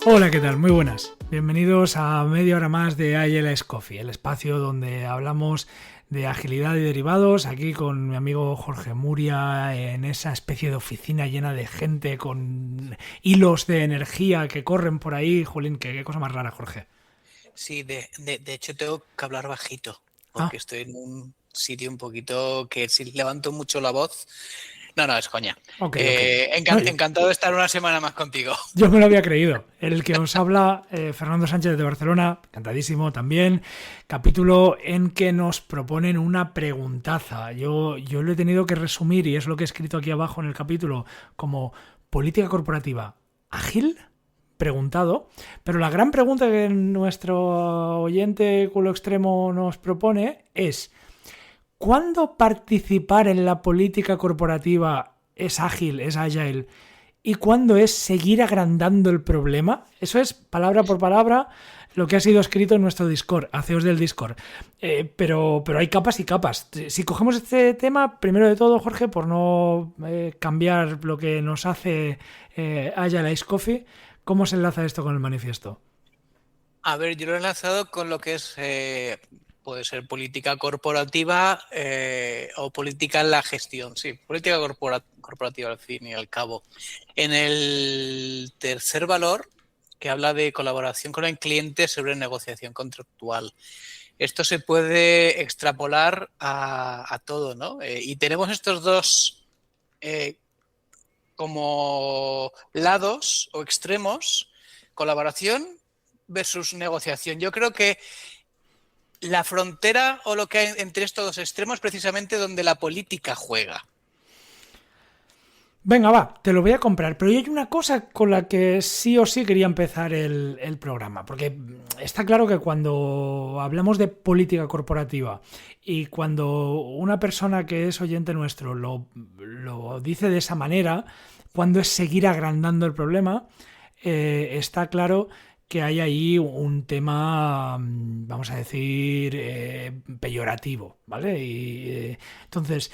Hola, ¿qué tal? Muy buenas. Bienvenidos a media hora más de ILS Coffee, el espacio donde hablamos de agilidad y derivados, aquí con mi amigo Jorge Muria, en esa especie de oficina llena de gente con hilos de energía que corren por ahí. Jolín, qué cosa más rara, Jorge. Sí, de hecho tengo que hablar bajito, Ah, porque estoy en un sitio un poquito que si levanto mucho la voz... No, es coña. ok. No, Encantado de estar una semana más contigo. yo me lo había creído. El que os habla, Fernando Sánchez de Barcelona, encantadísimo también. Capítulo en que nos proponen una preguntaza. Yo lo he tenido que resumir, y es lo que he escrito aquí abajo en el capítulo, como política corporativa ágil, preguntado. Pero la gran pregunta que nuestro oyente culo extremo nos propone es: ¿cuándo participar en la política corporativa es ágil, es agile? ¿Y cuándo es seguir agrandando el problema? Eso es palabra por palabra lo que ha sido escrito en nuestro Discord, ACEOs del Discord. Pero hay capas y capas. Si cogemos este tema, primero de todo, Jorge, por no cambiar lo que nos hace Agile Ice Coffee, ¿cómo se enlaza esto con el manifiesto? A ver, yo lo he enlazado con lo que es, puede ser política corporativa o política en la gestión. Sí, política corporativa al fin y al cabo. En el tercer valor, que habla de colaboración con el cliente sobre negociación contractual. Esto se puede extrapolar a todo, ¿no? Y tenemos estos dos eh, como lados o extremos, colaboración versus negociación. Yo creo que la frontera o lo que hay entre estos dos extremos es precisamente donde la política juega. Venga, va, te lo voy a comprar. Pero hay una cosa con la que sí o sí quería empezar el programa. Porque está claro que cuando hablamos de política corporativa y cuando una persona que es oyente nuestro lo dice de esa manera, cuando es seguir agrandando el problema, está claro que hay ahí un tema, vamos a decir, peyorativo, ¿vale? Entonces,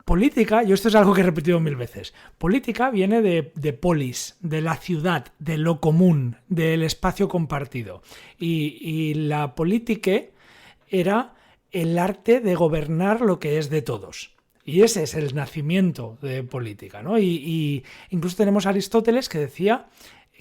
política, yo esto es algo que he repetido mil veces, política viene de polis, de la ciudad, de lo común, del espacio compartido. Y la política era el arte de gobernar lo que es de todos. Y ese es el nacimiento de política, ¿no? Y incluso tenemos a Aristóteles que decía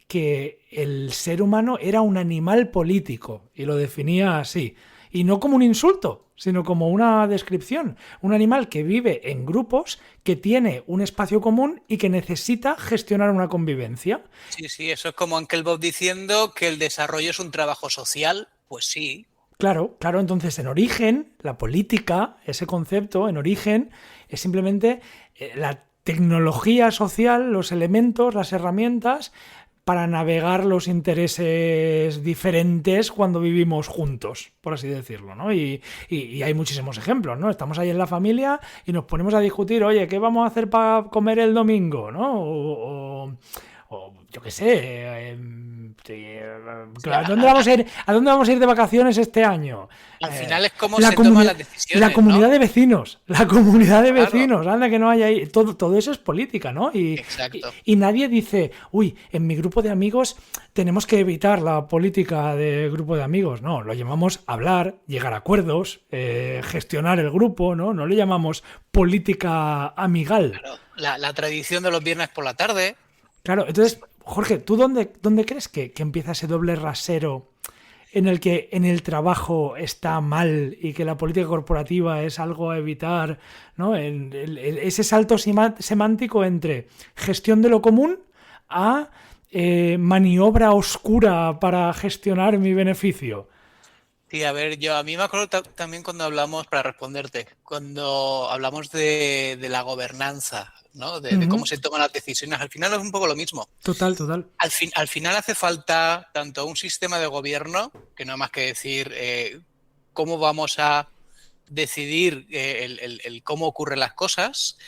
que el ser humano era un animal político, y lo definía así. Y no como un insulto, sino como una descripción. Un animal que vive en grupos, que tiene un espacio común y que necesita gestionar una convivencia. Sí, eso es como Uncle Bob diciendo que el desarrollo es un trabajo social. Pues sí. Claro, entonces en origen, la política, ese concepto, en origen, es simplemente la tecnología social, los elementos, las herramientas para navegar los intereses diferentes cuando vivimos juntos, por así decirlo, ¿no? Y hay muchísimos ejemplos, ¿no? Estamos ahí en la familia y nos ponemos a discutir, oye, ¿qué vamos a hacer para comer el domingo, ¿no? O yo qué sé, Sí, ¿a dónde vamos a ir de vacaciones este año? al final es cómo La, se toman comuni- las la decisiones, comunidad ¿no? de vecinos, la comunidad de Claro, vecinos, anda que no hay ahí, todo eso es política, ¿no? exacto. Y nadie dice, uy, en mi grupo de amigos tenemos que evitar la política de grupo de amigos, no, lo llamamos hablar, llegar a acuerdos, gestionar el grupo, ¿no? No le llamamos política amigal. Claro. La tradición de los viernes por la tarde. Claro, entonces, Jorge, ¿tú dónde crees que empieza ese doble rasero en el que en el trabajo está mal y que la política corporativa es algo a evitar, ¿no? Ese salto semántico entre gestión de lo común a maniobra oscura para gestionar mi beneficio? Sí, a ver, a mí me acuerdo también cuando hablamos, para responderte, cuando hablamos de la gobernanza, ¿no? De cómo Ujú. se toman las decisiones. Al final es un poco lo mismo. Total. Al final hace falta tanto un sistema de gobierno, que no hay más que decir cómo vamos a decidir el cómo ocurren las cosas,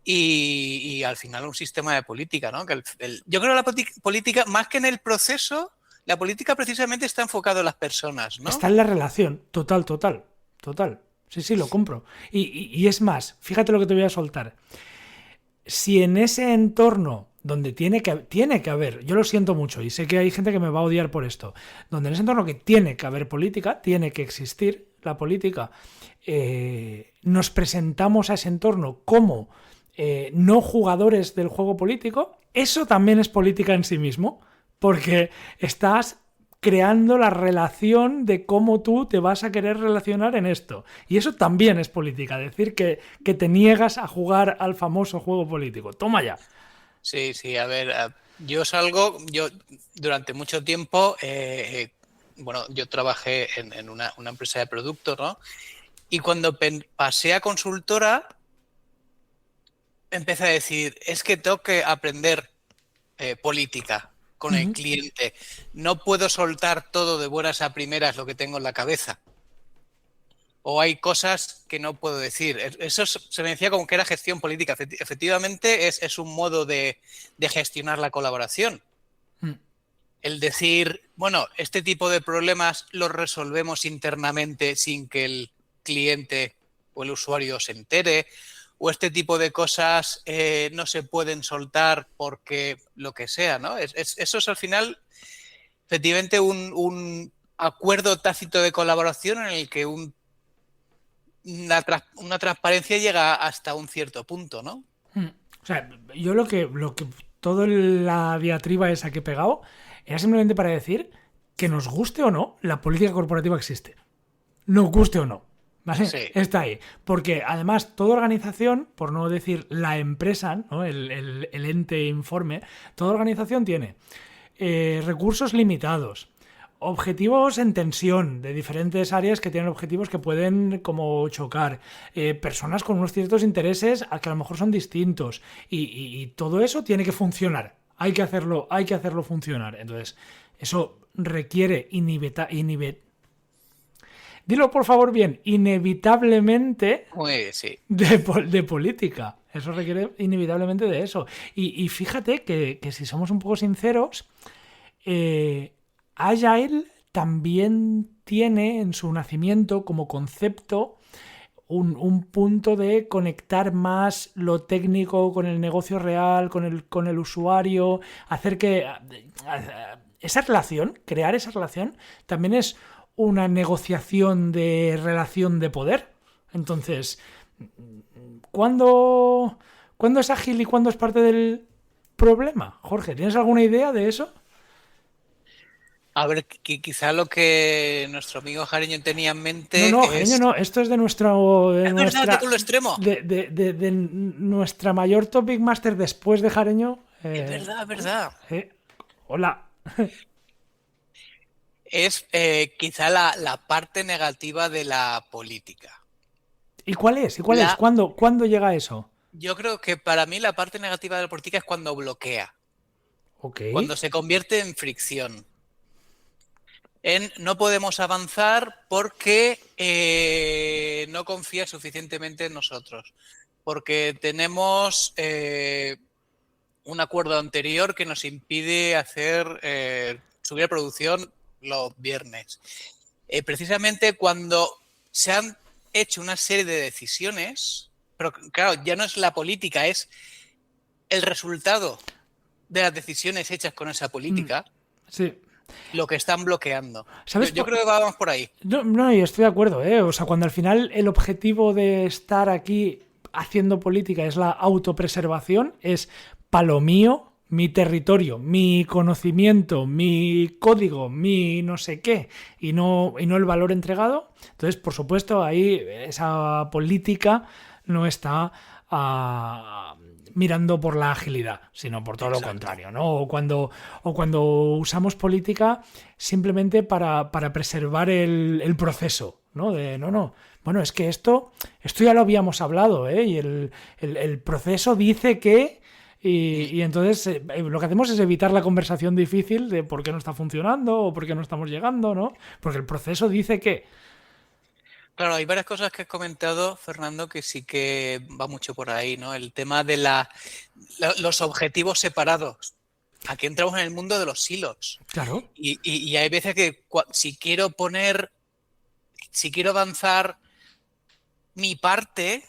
y al final un sistema de política, ¿no? Yo creo que la política, más que en el proceso, la política precisamente está enfocada en las personas, ¿no? Está en la relación, total. Sí, lo compro. Y es más, fíjate lo que te voy a soltar. Si en ese entorno donde tiene que haber, yo lo siento mucho y sé que hay gente que me va a odiar por esto, donde en ese entorno que tiene que haber política, tiene que existir la política, nos presentamos a ese entorno como no jugadores del juego político, eso también es política en sí mismo, porque estás creando la relación de cómo tú te vas a querer relacionar en esto. Y eso también es política, decir que te niegas a jugar al famoso juego político. Toma ya. Sí, sí, a ver, yo durante mucho tiempo, bueno, yo trabajé en una empresa de productos, ¿no? Y cuando pasé a consultora, empecé a decir, es que tengo que aprender política con el cliente. No puedo soltar todo de buenas a primeras lo que tengo en la cabeza. O hay cosas que no puedo decir. Eso se me decía como que era gestión política. Efectivamente, es un modo de gestionar la colaboración. El decir, bueno, este tipo de problemas los resolvemos internamente sin que el cliente o el usuario se entere, o este tipo de cosas no se pueden soltar porque lo que sea, ¿no? Eso es al final, efectivamente, un acuerdo tácito de colaboración en el que una transparencia llega hasta un cierto punto, ¿no? O sea, yo lo que toda la diatriba esa que he pegado era simplemente para decir que nos guste o no, la política corporativa existe. Nos guste o no. ¿Vale? Sí. Está ahí. Porque además, toda organización, por no decir la empresa, ¿no? el ente informe, toda organización tiene recursos limitados, objetivos en tensión de diferentes áreas que tienen objetivos que pueden como chocar, personas con unos ciertos intereses que a lo mejor son distintos y todo eso tiene que funcionar. Hay que hacerlo funcionar. Entonces, eso requiere dilo por favor bien, inevitablemente Sí. de política. Eso requiere inevitablemente de eso. Y fíjate que si somos un poco sinceros, Agile también tiene en su nacimiento como concepto un punto de conectar más lo técnico con el negocio real, con el usuario, hacer que esa relación, crear esa relación, también es una negociación de relación de poder. Entonces, ¿cuándo es ágil y cuándo es parte del problema? Jorge, ¿tienes alguna idea de eso? A ver, quizá lo que nuestro amigo Jareño tenía en mente No, Jareño, no. Esto es de nuestro. Es verdad, de con lo extremo. De nuestra mayor topic master después de Jareño. Es verdad, es verdad. Hola. Es quizá la parte negativa de la política. ¿Y cuál es? ¿Cuándo llega eso? Yo creo que para mí la parte negativa de la política es cuando bloquea. Ok. Cuando se convierte en fricción. No podemos avanzar porque no confía suficientemente en nosotros. Porque tenemos un acuerdo anterior que nos impide subir la producción los viernes. Precisamente cuando se han hecho una serie de decisiones, pero claro, ya no es la política, es el resultado de las decisiones hechas con esa política. Sí. Lo que están bloqueando. ¿Sabes? Yo creo que vamos por ahí. No, yo estoy de acuerdo, ¿eh? O sea, cuando al final el objetivo de estar aquí haciendo política es la autopreservación, es palo mío, mi territorio, mi conocimiento, mi código, mi no sé qué, y no el valor entregado. Entonces, por supuesto, ahí esa política no está mirando por la agilidad, sino por todo Exacto. Lo contrario, ¿no? O cuando usamos política simplemente para preservar el proceso, ¿no? Bueno, es que esto ya lo habíamos hablado, ¿eh? Y el proceso dice que... Y entonces lo que hacemos es evitar la conversación difícil de por qué no está funcionando o por qué no estamos llegando, ¿no? Porque el proceso dice que... Claro, hay varias cosas que has comentado, Fernando, que sí que va mucho por ahí, ¿no? El tema de los objetivos separados. Aquí entramos en el mundo de los silos. Claro. Y hay veces que si quiero avanzar mi parte,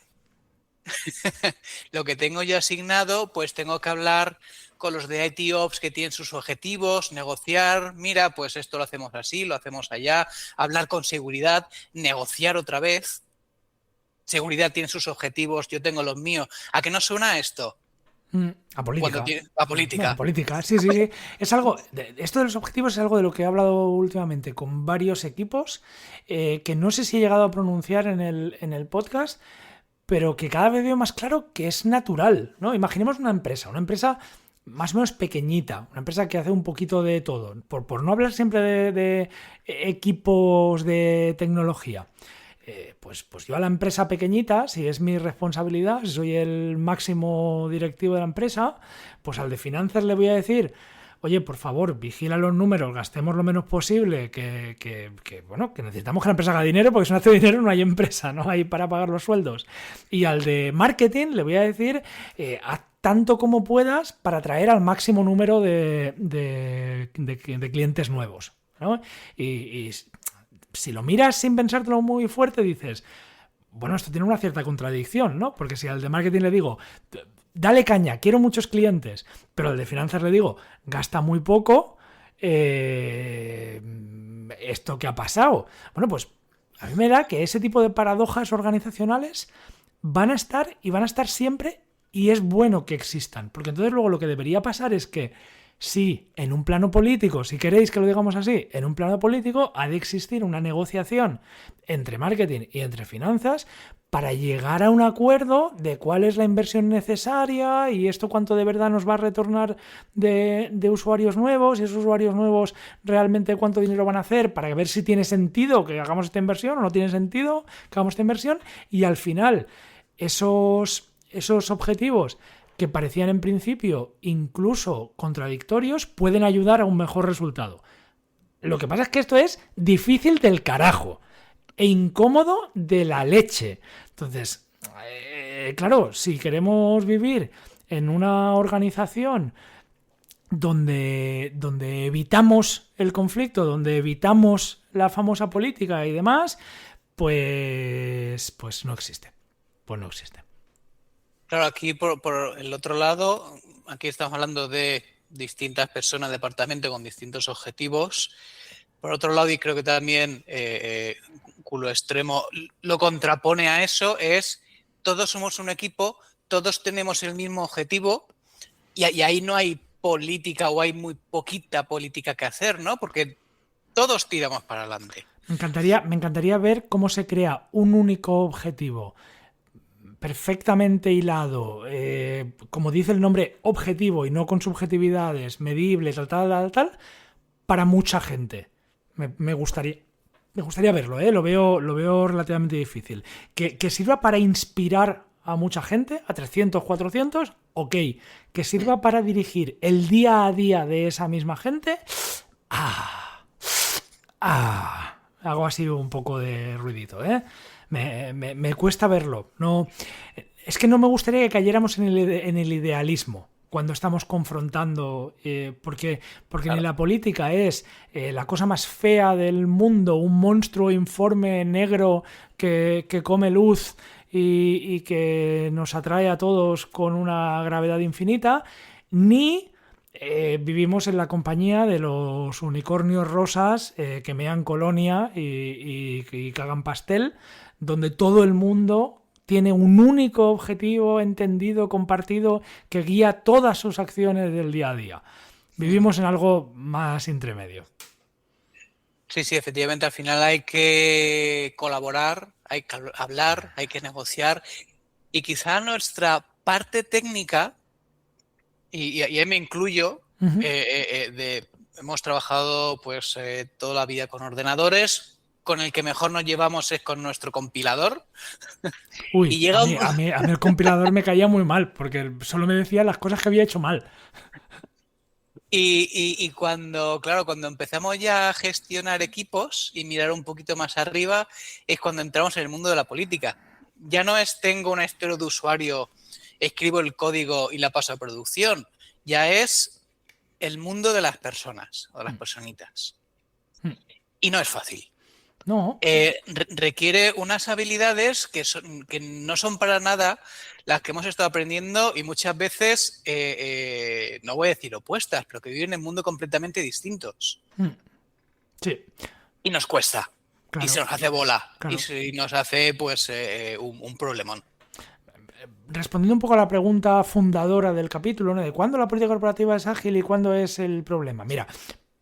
lo que tengo yo asignado, pues tengo que hablar con los de IT Ops que tienen sus objetivos, negociar, mira, pues esto lo hacemos así, lo hacemos allá, hablar con seguridad, negociar otra vez. Seguridad tiene sus objetivos, yo tengo los míos. ¿A qué no suena esto? A política. A política. A política, sí. Es algo. Esto de los objetivos es algo de lo que he hablado últimamente con varios equipos, que no sé si he llegado a pronunciar en el podcast, pero que cada vez veo más claro que es natural, ¿no? Imaginemos una empresa más o menos pequeñita, una empresa que hace un poquito de todo, por no hablar siempre de equipos de tecnología. Pues yo a la empresa pequeñita, si es mi responsabilidad, si soy el máximo directivo de la empresa, pues al de finanzas le voy a decir: oye, por favor, vigila los números, gastemos lo menos posible, bueno, que necesitamos que la empresa haga dinero, porque si no hace dinero no hay empresa, no hay para pagar los sueldos. Y al de marketing le voy a decir: haz tanto como puedas para atraer al máximo número de clientes nuevos, ¿no? Y si lo miras sin pensártelo muy fuerte, dices, bueno, esto tiene una cierta contradicción, ¿no? Porque si al de marketing le digo, dale caña, quiero muchos clientes, pero al de finanzas le digo, gasta muy poco, ¿esto qué ha pasado? Bueno, pues a mí me da que ese tipo de paradojas organizacionales van a estar siempre, y es bueno que existan, porque entonces luego lo que debería pasar es que si en un plano político, si queréis que lo digamos así, en un plano político ha de existir una negociación entre marketing y entre finanzas para llegar a un acuerdo de cuál es la inversión necesaria y esto cuánto de verdad nos va a retornar de usuarios nuevos, y esos usuarios nuevos realmente cuánto dinero van a hacer, para ver si tiene sentido que hagamos esta inversión o no tiene sentido que hagamos esta inversión, y al final esos objetivos que parecían en principio incluso contradictorios, pueden ayudar a un mejor resultado. Lo que pasa es que esto es difícil del carajo e incómodo de la leche. Entonces, claro, si queremos vivir en una organización donde evitamos el conflicto, donde evitamos la famosa política y demás, pues no existe. Pues no existe. Claro, aquí por el otro lado, aquí estamos hablando de distintas personas, departamentos con distintos objetivos. Por otro lado, y creo que también culo extremo lo contrapone a eso, es todos somos un equipo, todos tenemos el mismo objetivo y ahí no hay política o hay muy poquita política que hacer, ¿no? Porque todos tiramos para adelante. Me encantaría ver cómo se crea un único objetivo perfectamente hilado, como dice el nombre, objetivo y no con subjetividades, medible, tal, para mucha gente. Me gustaría verlo, lo veo relativamente difícil. Que sirva para inspirar a mucha gente, a 300, 400, ok. Que sirva para dirigir el día a día de esa misma gente, hago así un poco de ruidito, Me cuesta verlo. No, es que no me gustaría que cayéramos en el idealismo cuando estamos confrontando, porque claro, ni la política es la cosa más fea del mundo, un monstruo informe negro que come luz y que nos atrae a todos con una gravedad infinita, ni vivimos en la compañía de los unicornios rosas que mean colonia y cagan pastel, donde todo el mundo tiene un único objetivo entendido, compartido, que guía todas sus acciones del día a día. Vivimos en algo más intermedio. Sí, efectivamente, al final hay que colaborar, hay que hablar, hay que negociar, y quizá nuestra parte técnica, y ahí me incluyo, hemos trabajado pues toda la vida con ordenadores. Con el que mejor nos llevamos es con nuestro compilador. Uy, y llega a mí el compilador me caía muy mal, porque solo me decía las cosas que había hecho mal. Y cuando empezamos ya a gestionar equipos y mirar un poquito más arriba, es cuando entramos en el mundo de la política. Ya no es tengo una historia de usuario, escribo el código y la paso a producción. Ya es el mundo de las personas o de las personitas. Y no es fácil. No. Requiere unas habilidades que no son para nada las que hemos estado aprendiendo y muchas veces, no voy a decir opuestas, pero que viven en mundos completamente distintos. Sí. Y nos cuesta. Claro, y se nos hace bola. claro. Y nos hace pues un problemón. Respondiendo un poco a la pregunta fundadora del capítulo, ¿no? De cuándo la política corporativa es ágil y cuándo es el problema. Mira,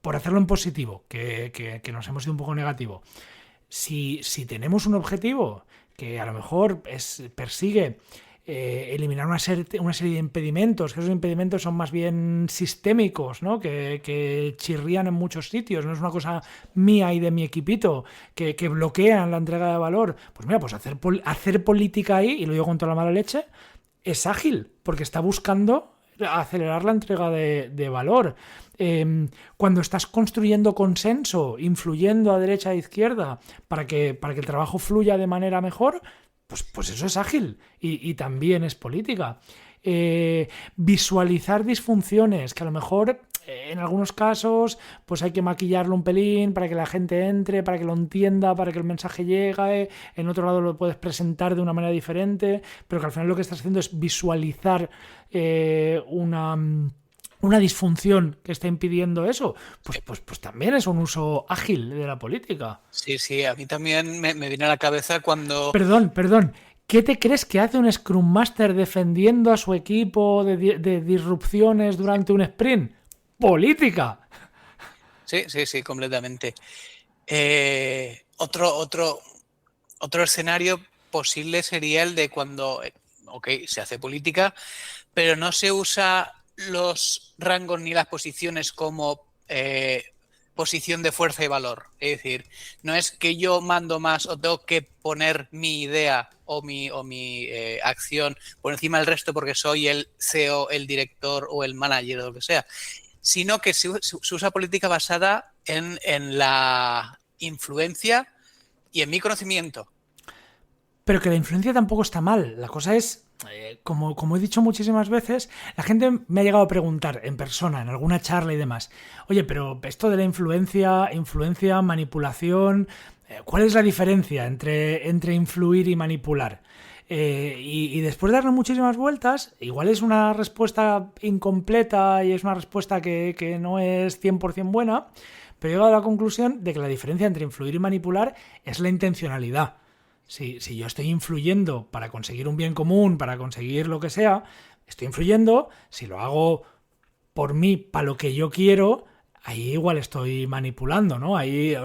por hacerlo en positivo, que nos hemos ido un poco negativo. Si tenemos un objetivo que a lo mejor persigue eliminar una serie de impedimentos, que esos impedimentos son más bien sistémicos, ¿no? Que chirrían en muchos sitios, no es una cosa mía y de mi equipito, que bloquean la entrega de valor. Pues mira, pues hacer política ahí, y lo digo con toda la mala leche, es ágil, porque está buscando acelerar la entrega de valor. Cuando estás construyendo consenso, influyendo a derecha e izquierda para que el trabajo fluya de manera mejor, pues eso es ágil y también es política. Visualizar disfunciones, que a lo mejor en algunos casos pues hay que maquillarlo un pelín para que la gente entre, para que lo entienda, para que el mensaje llegue. En otro lado lo puedes presentar de una manera diferente, pero que al final lo que estás haciendo es visualizar una disfunción que está impidiendo eso, pues también es un uso ágil de la política. Sí, a mí también me viene a la cabeza cuando... Perdón. ¿Qué te crees que hace un Scrum Master defendiendo a su equipo de disrupciones durante un sprint? ¡Política! Sí, completamente. Otro escenario posible sería el de cuando, se hace política, pero no se usa los rangos ni las posiciones como posición de fuerza y valor. Es decir, no es que yo mando más o tengo que poner mi idea o mi acción por encima del resto porque soy el CEO, el director o el manager o lo que sea, sino que se usa política basada en la influencia y en mi conocimiento. Pero que la influencia tampoco está mal. La cosa es, como he dicho muchísimas veces, la gente me ha llegado a preguntar en persona, en alguna charla y demás, oye, pero esto de la influencia, manipulación, ¿cuál es la diferencia entre influir y manipular? Y después de darle muchísimas vueltas, igual es una respuesta incompleta y es una respuesta que no es 100% buena, pero he llegado a la conclusión de que la diferencia entre influir y manipular es la intencionalidad. Si yo estoy influyendo para conseguir un bien común, para conseguir lo que sea, estoy influyendo. Si lo hago por mí, para lo que yo quiero, ahí igual estoy manipulando, ¿no? Ahí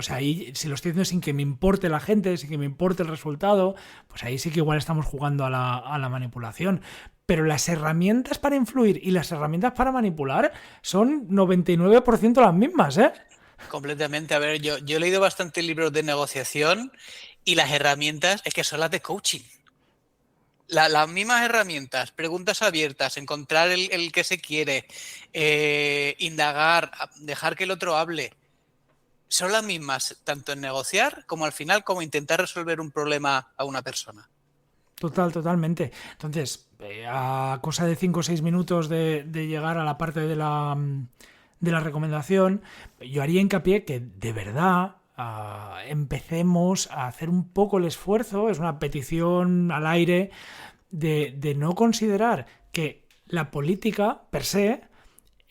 si lo estoy haciendo sin que me importe la gente, sin que me importe el resultado, pues ahí sí que igual estamos jugando a la manipulación. Pero las herramientas para influir y las herramientas para manipular son 99% las mismas, ¿eh? Completamente. A ver, yo he leído bastante libros de negociación y las herramientas es que son las de coaching. Las mismas herramientas, preguntas abiertas, encontrar el que se quiere, indagar, dejar que el otro hable, son las mismas tanto en negociar como al final como intentar resolver un problema a una persona. Totalmente. Entonces, a cosa de 5 o 6 minutos de llegar a la parte de la recomendación, yo haría hincapié que de verdad empecemos a hacer un poco el esfuerzo, es una petición al aire, de no considerar que la política per se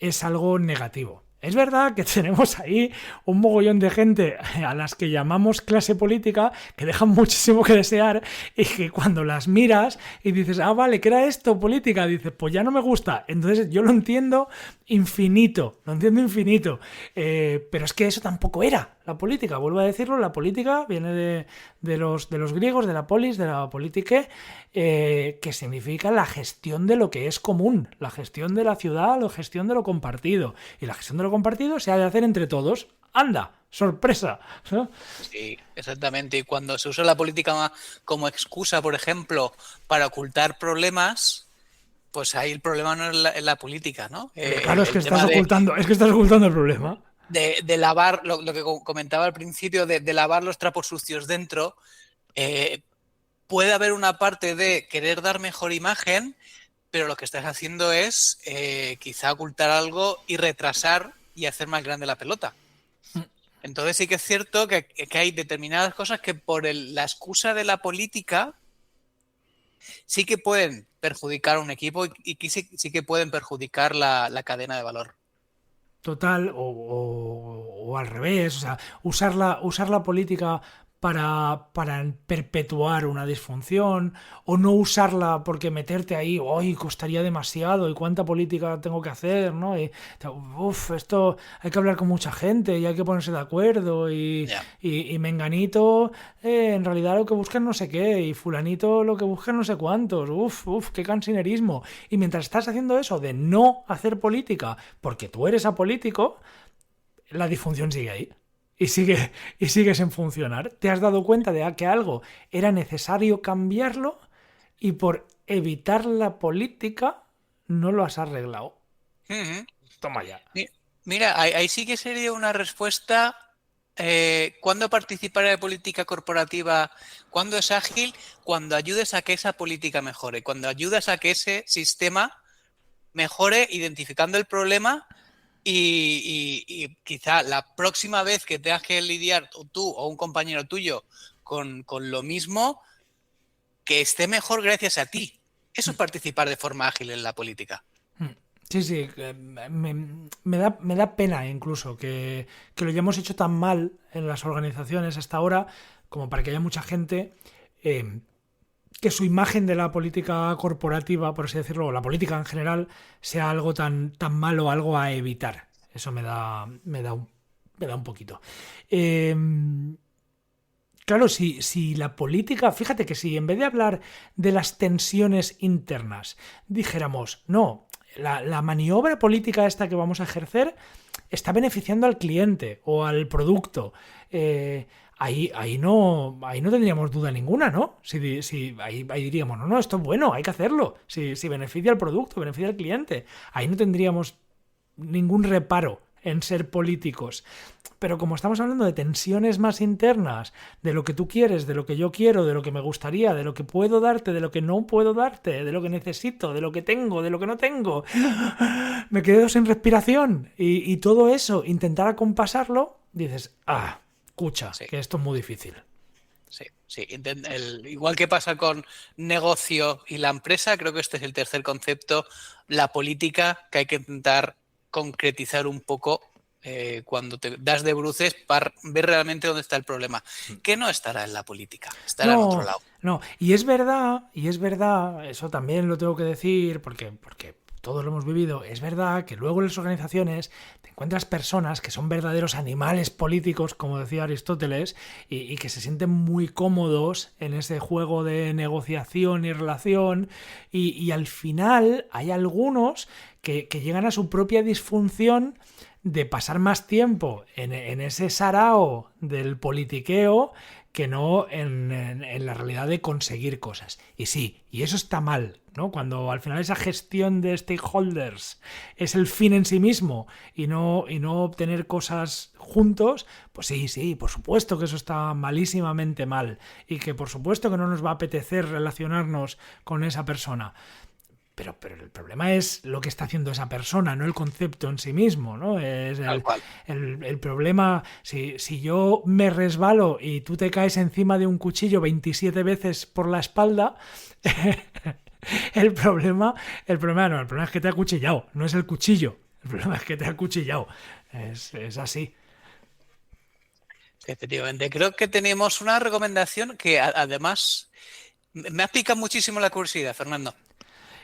es algo negativo. Es verdad que tenemos ahí un mogollón de gente a las que llamamos clase política que dejan muchísimo que desear y que cuando las miras y dices, vale, ¿qué era esto? Política, dices, pues ya no me gusta. Entonces yo lo entiendo infinito, pero es que eso tampoco era la política. Vuelvo a decirlo, la política viene de los griegos, de la polis, de la politique, que significa la gestión de lo que es común, la gestión de la ciudad, la gestión de lo compartido. Y la gestión de lo compartido se ha de hacer entre todos. ¡Anda! ¡Sorpresa! ¿No? Sí, exactamente. Y cuando se usa la política como excusa, por ejemplo, para ocultar problemas, pues ahí el problema no es la política, ¿no? Claro, es que estás ocultando el problema. De lavar, lo que comentaba al principio, de lavar los trapos sucios dentro, puede haber una parte de querer dar mejor imagen, pero lo que estás haciendo es quizá ocultar algo y retrasar y hacer más grande la pelota. Entonces sí que es cierto que hay determinadas cosas que por la excusa de la política sí que pueden perjudicar a un equipo y que sí que pueden perjudicar la cadena de valor. Total, o al revés, o sea, usar la política para perpetuar una disfunción, o no usarla porque meterte ahí, hoy costaría demasiado, y cuánta política tengo que hacer, ¿no? Y, esto hay que hablar con mucha gente y hay que ponerse de acuerdo, Ya. y Menganito en realidad lo que busca es no sé qué, y Fulanito lo que busca es no sé cuántos, qué cansinerismo. Y mientras estás haciendo eso de no hacer política porque tú eres apolítico, la disfunción sigue ahí. Y sigue sin funcionar. Te has dado cuenta de que algo era necesario cambiarlo y por evitar la política no lo has arreglado. Ujú. Toma ya. Mira, ahí sí que sería una respuesta. ¿Cuándo participar en la política corporativa? ¿Cuándo es ágil? Cuando ayudes a que esa política mejore, cuando ayudas a que ese sistema mejore identificando el problema y quizá la próxima vez que tengas que lidiar tú o un compañero tuyo con lo mismo, que esté mejor gracias a ti. Eso es participar de forma ágil en la política. Sí, sí, me da pena incluso que lo hayamos hecho tan mal en las organizaciones hasta ahora como para que haya mucha gente que su imagen de la política corporativa, por así decirlo, o la política en general, sea algo tan malo, algo a evitar. Eso me da un poquito. Eh, claro, si la política, fíjate que si en vez de hablar de las tensiones internas, dijéramos, no, la maniobra política esta que vamos a ejercer está beneficiando al cliente o al producto. Ahí no tendríamos duda ninguna, ¿no? Ahí diríamos, no, esto es bueno, hay que hacerlo. Si beneficia al producto, beneficia al cliente. Ahí no tendríamos ningún reparo en ser políticos. Pero como estamos hablando de tensiones más internas, de lo que tú quieres, de lo que yo quiero, de lo que me gustaría, de lo que puedo darte, de lo que no puedo darte, de lo que necesito, de lo que tengo, de lo que no tengo, me quedo sin respiración. Y todo eso, intentar acompasarlo, dices, escucha, Sí. que esto es muy difícil. Sí, sí. Igual que pasa con negocio y la empresa, creo que este es el tercer concepto, la política, que hay que intentar concretizar un poco cuando te das de bruces para ver realmente dónde está el problema. Que no estará en la política, estará en otro No, lado. no, y es verdad, eso también lo tengo que decir porque todos lo hemos vivido, es verdad que luego en las organizaciones te encuentras personas que son verdaderos animales políticos, como decía Aristóteles, y que se sienten muy cómodos en ese juego de negociación y relación, y al final hay algunos que llegan a su propia disfunción de pasar más tiempo en ese sarao del politiqueo que no en la realidad de conseguir cosas. Y sí, y eso está mal, ¿no? Cuando al final esa gestión de stakeholders es el fin en sí mismo y no obtener cosas juntos, pues sí, por supuesto que eso está malísimamente mal y que por supuesto que no nos va a apetecer relacionarnos con esa persona. Pero el problema es lo que está haciendo esa persona, no el concepto en sí mismo, ¿no? Es Tal cual. el problema, si yo me resbalo y tú te caes encima de un cuchillo 27 veces por la espalda, el problema es que te ha cuchillado, no es el cuchillo, el problema es que te ha cuchillado. Es así. Efectivamente, creo que tenemos una recomendación que además me ha picado muchísimo la curiosidad, Fernando.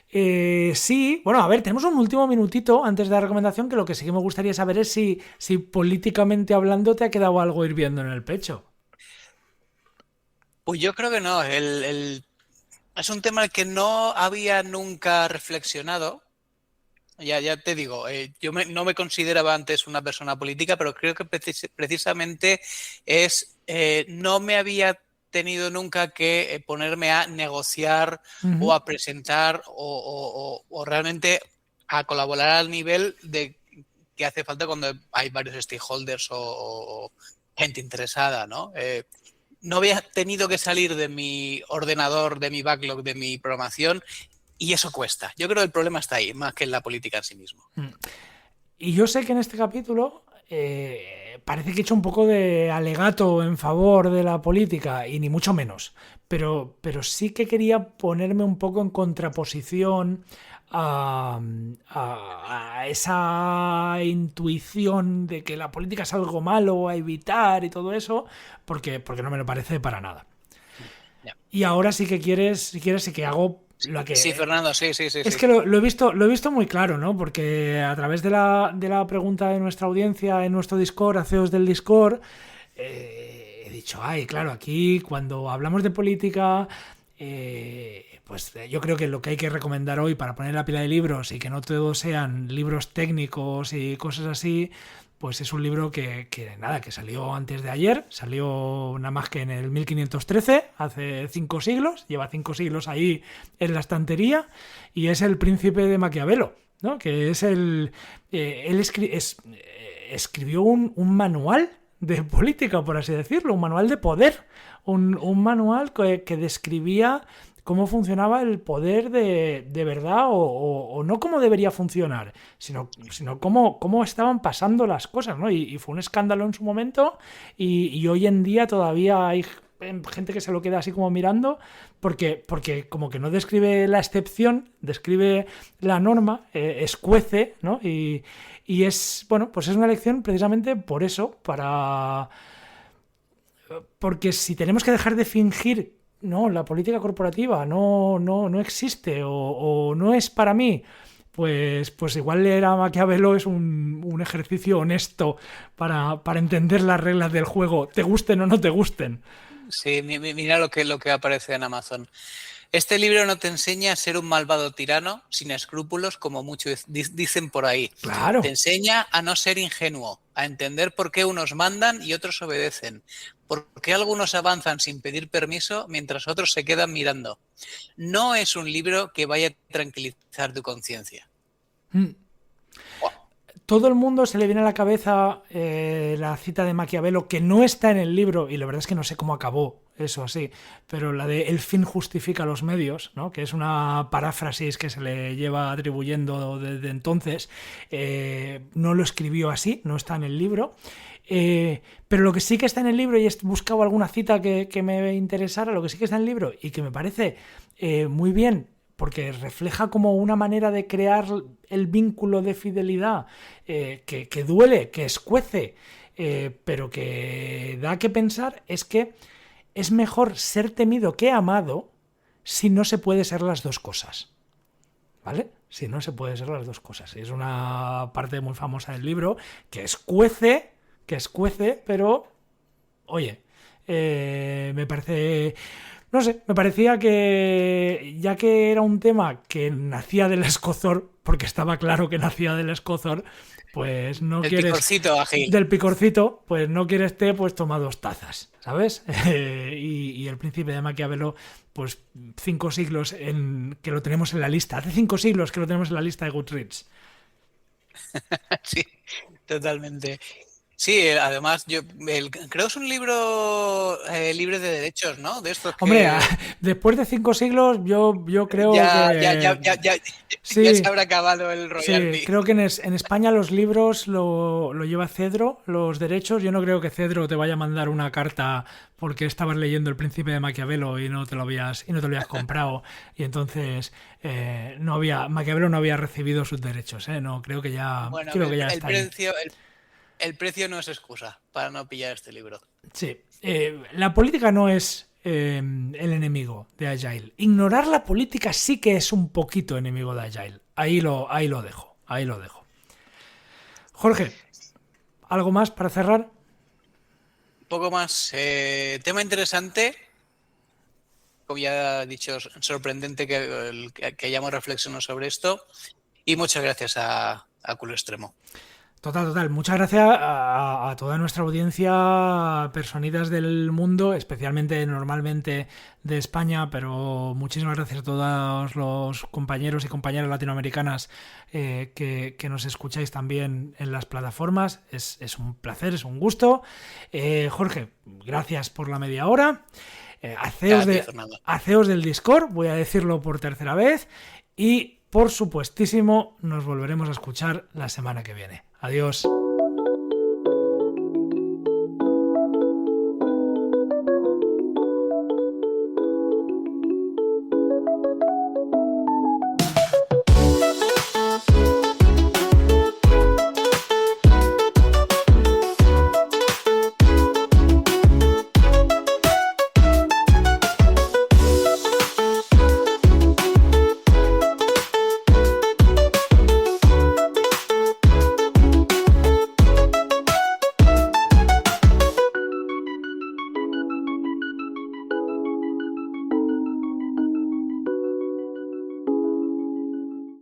Sí, bueno, a ver, tenemos un último minutito antes de la recomendación que lo que sí que me gustaría saber es si políticamente hablando te ha quedado algo hirviendo en el pecho. Pues yo creo que no. Es un tema al que no había nunca reflexionado. Ya te digo, no me consideraba antes una persona política, pero creo que precisamente no me había tenido nunca que ponerme a negociar o Ujú. a presentar o realmente a colaborar al nivel de que hace falta cuando hay varios stakeholders o gente interesada, ¿no? No había tenido que salir de mi ordenador, de mi backlog, de mi programación y eso cuesta. Yo creo que el problema está ahí, más que en la política en sí mismo. Y yo sé que en este capítulo parece que he hecho un poco de alegato en favor de la política, y ni mucho menos. Pero sí que quería ponerme un poco en contraposición a esa intuición de que la política es algo malo a evitar y todo eso, porque no me lo parece para nada. Y ahora sí que si quieres, sí que hago lo que... Sí, Fernando, sí. Es que lo he visto muy claro, ¿no? Porque a través de la pregunta de nuestra audiencia en nuestro Discord, a CEOs del Discord, he dicho, claro, aquí cuando hablamos de política, pues yo creo que lo que hay que recomendar hoy para poner la pila de libros y que no todos sean libros técnicos y cosas así, pues es un libro que salió antes de ayer, salió nada más que en el 1513, hace 5 siglos, lleva 5 siglos ahí en la estantería, y es El Príncipe de Maquiavelo, ¿no? Que es él escribió un manual de política, por así decirlo, un manual de poder, un manual que describía cómo funcionaba el poder de verdad, o no cómo debería funcionar, sino cómo estaban pasando las cosas, ¿no? Y fue un escándalo en su momento, y hoy en día todavía hay gente que se lo queda así como mirando, porque como que no describe la excepción, describe la norma, escuece, ¿no? Y es, bueno, pues es una lección precisamente por eso, porque si tenemos que dejar de fingir, no, la política corporativa no existe, o no es para mí, pues igual leer a Maquiavelo es un ejercicio honesto para entender las reglas del juego, te gusten o no te gusten. Sí, mira lo que aparece en Amazon. Este libro no te enseña a ser un malvado tirano sin escrúpulos, como muchos dicen por ahí. Claro. Te enseña a no ser ingenuo, a entender por qué unos mandan y otros obedecen, por qué algunos avanzan sin pedir permiso mientras otros se quedan mirando. No es un libro que vaya a tranquilizar tu conciencia. Todo el mundo se le viene a la cabeza la cita de Maquiavelo, que no está en el libro, y la verdad es que no sé cómo acabó eso así, pero la de el fin justifica los medios, ¿no? Que es una paráfrasis que se le lleva atribuyendo desde entonces. No lo escribió así, no está en el libro. Pero lo que sí que está en el libro, y he buscado alguna cita que me interesara, lo que sí que está en el libro y que me parece muy bien, porque refleja como una manera de crear el vínculo de fidelidad que duele, que escuece, pero que da que pensar, es que es mejor ser temido que amado si no se puede ser las dos cosas. ¿Vale? Si no se puede ser las dos cosas. Es una parte muy famosa del libro que escuece, pero, oye, me parece... No sé, me parecía que, ya que era un tema que nacía del escozor, porque estaba claro que nacía del escozor, pues no el quieres... Picorcito, Agil. Del picorcito, pues no quieres té, pues toma 2 tazas, ¿sabes? Y El Príncipe de Maquiavelo, pues 5 siglos que lo tenemos en la lista. Hace 5 siglos que lo tenemos en la lista de Goodreads. Sí, totalmente. Sí, además, creo que es un libro libre de derechos, ¿no? De estos que... Hombre, después de 5 siglos, yo creo que... Sí, ya se habrá acabado el royalty. Sí, creo que en España los libros lo lleva Cedro, los derechos. Yo no creo que Cedro te vaya a mandar una carta porque estabas leyendo El Príncipe de Maquiavelo y no te lo habías comprado, y entonces Maquiavelo no había recibido sus derechos, ¿eh? No, creo que ya... Bueno, creo que ya está ahí. El precio no es excusa para no pillar este libro. Sí, la política no es el enemigo de Agile. Ignorar la política sí que es un poquito enemigo de Agile. Ahí lo dejo. Jorge, ¿algo más para cerrar? Un poco más. Tema interesante. Como ya he dicho, sorprendente que hayamos reflexionado sobre esto. Y muchas gracias a Culo Extremo. Total. Muchas gracias a toda nuestra audiencia, personitas del mundo, especialmente normalmente de España, pero muchísimas gracias a todos los compañeros y compañeras latinoamericanas que nos escucháis también en las plataformas. Es un placer, es un gusto. Jorge, gracias por la media hora. A CEOs del Discord, voy a decirlo por tercera vez, y por supuestísimo nos volveremos a escuchar la semana que viene. Adiós.